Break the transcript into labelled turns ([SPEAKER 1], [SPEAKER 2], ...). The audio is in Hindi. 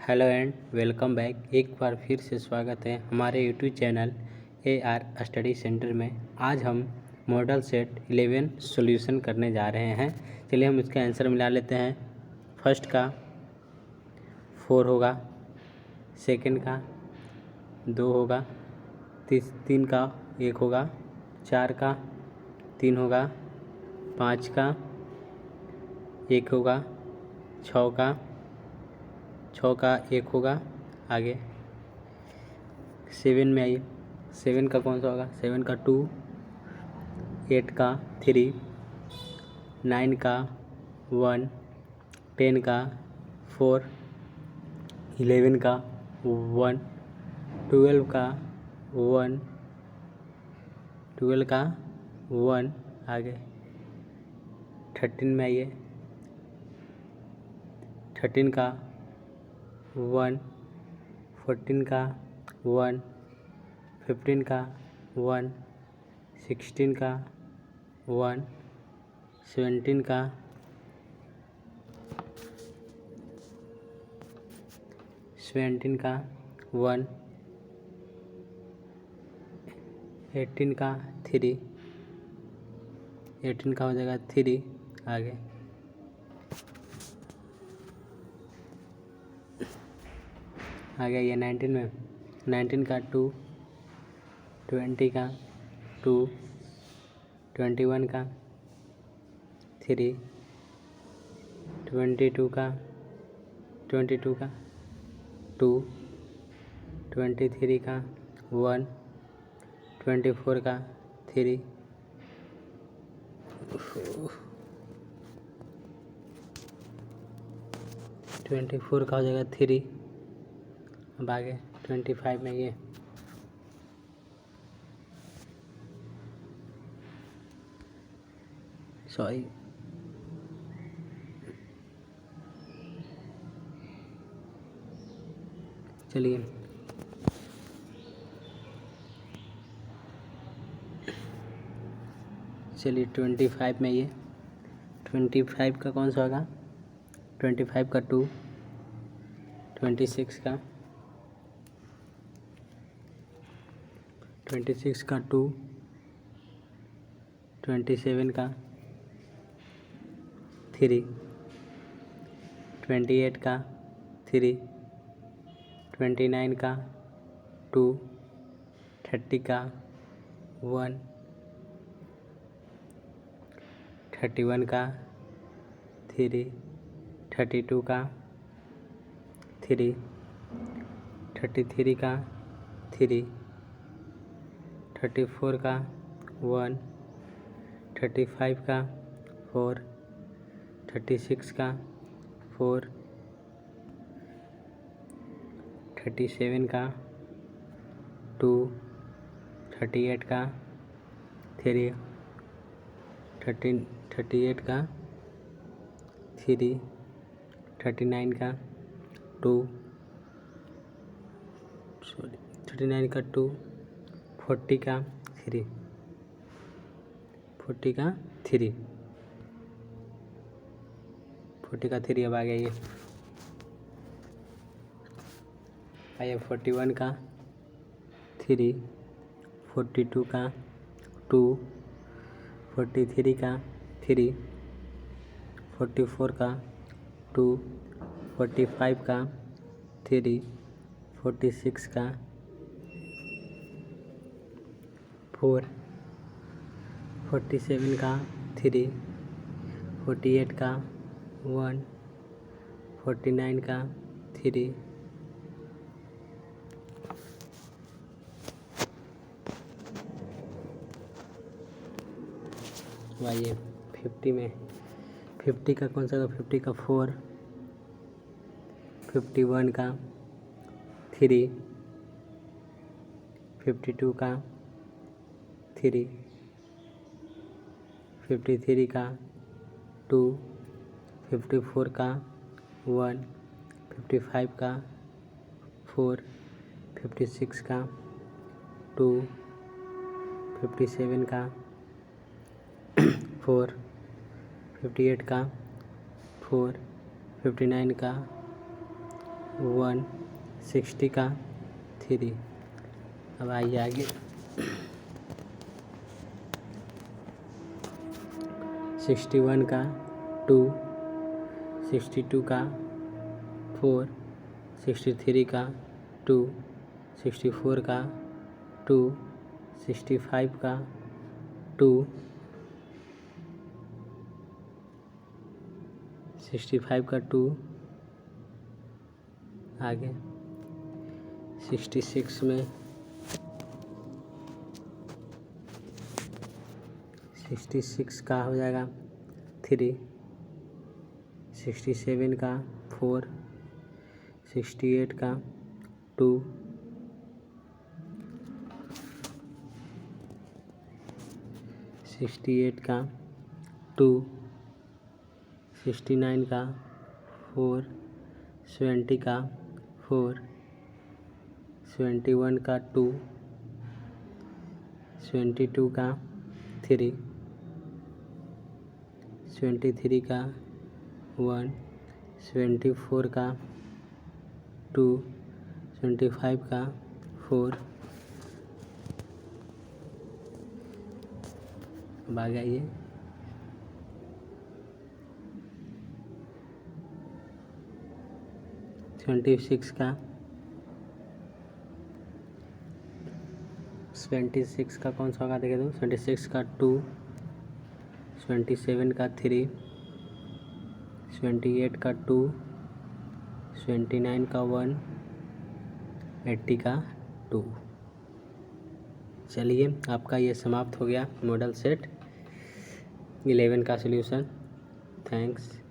[SPEAKER 1] Hello and welcome back. एक बार फिर से स्वागत है हमारे YouTube channel AR study centre में। आज हम मॉडल सेट 11 सॉल्यूशन करने जा रहे हैं। चलिए हम इसका आंसर मिला लेते हैं। फर्स्ट का 4 होगा, सेकंड का 2 होगा, तीन का 1 होगा, 4 का 3 होगा, 5 का 1 होगा, 6 का 1 होगा। आगे 7 में आइए। 7 का कौन सा होगा? 7 का 2, 8 का 3, 9 का 1, 10 का 4, 11 का 1, 12 का 1, 12 का 1। आगे 13 में आइए। 13 का 1, 14 का 1, 15 का 1, 16 का 1, 17 का 1, 18 का 3, 18 का हो जाएगा 3। आगे ये 19 में 19 का 2, 20 का 2, 21 का 3, 22 का 2, 23 का 1, 24 का 3, 24 का हो जाएगा 3। अब आगे 25 में ये चलिए 25 में ये 25 का कौन सा होगा? 25 का 2, 26 का 2, 27 का 3, 28 का 3, 29 का 2, 30 का 1, 31 का 3, 32 का 3, 33 का 3, 34 का 1, 35 का 4, 36 का 4, 37 का 2, 38 का 3, 38 का 3, 39 का 2, 40 का 3, 40 का 3, 40 का 3। अब आ गया ये 41 का 3, 42 का 2, 43 का 3, 44 का 2, 45 का 3, 46 का 4, 47 का 3, 48 का 1, 49 का 3, आइए 50 में। 50 का कौन सा होगा? 50 का 4, 51 का 3, 52 का 3, 53 का 2, 54 का 1, 55 का 4, 56 का 2, 57 का 4, 58 का 4, 59 का 1, 60 का 3। अब आइए आगे। 61 का 2, 62 का 4, 63 का 2, 64 का 2, 65 का 2, 65 का 2। आगे 66 में 66 का हो जाएगा 3, 67 का 4, 68 का 2, 68 का 2, 69 का 4, 70 का 4, 71 का 2, 72 का 3, 73 का 1, 74 का 2, 75 का 4। अब आ जाइए 26 का 26 का कौन सा होगा देखे दो। 26 का 2, 27 का 3, 28 का 2, 29 का 1, 80 का 2। चलिए आपका ये समाप्त हो गया मॉडल सेट 11 का सॉल्यूशन। थैंक्स।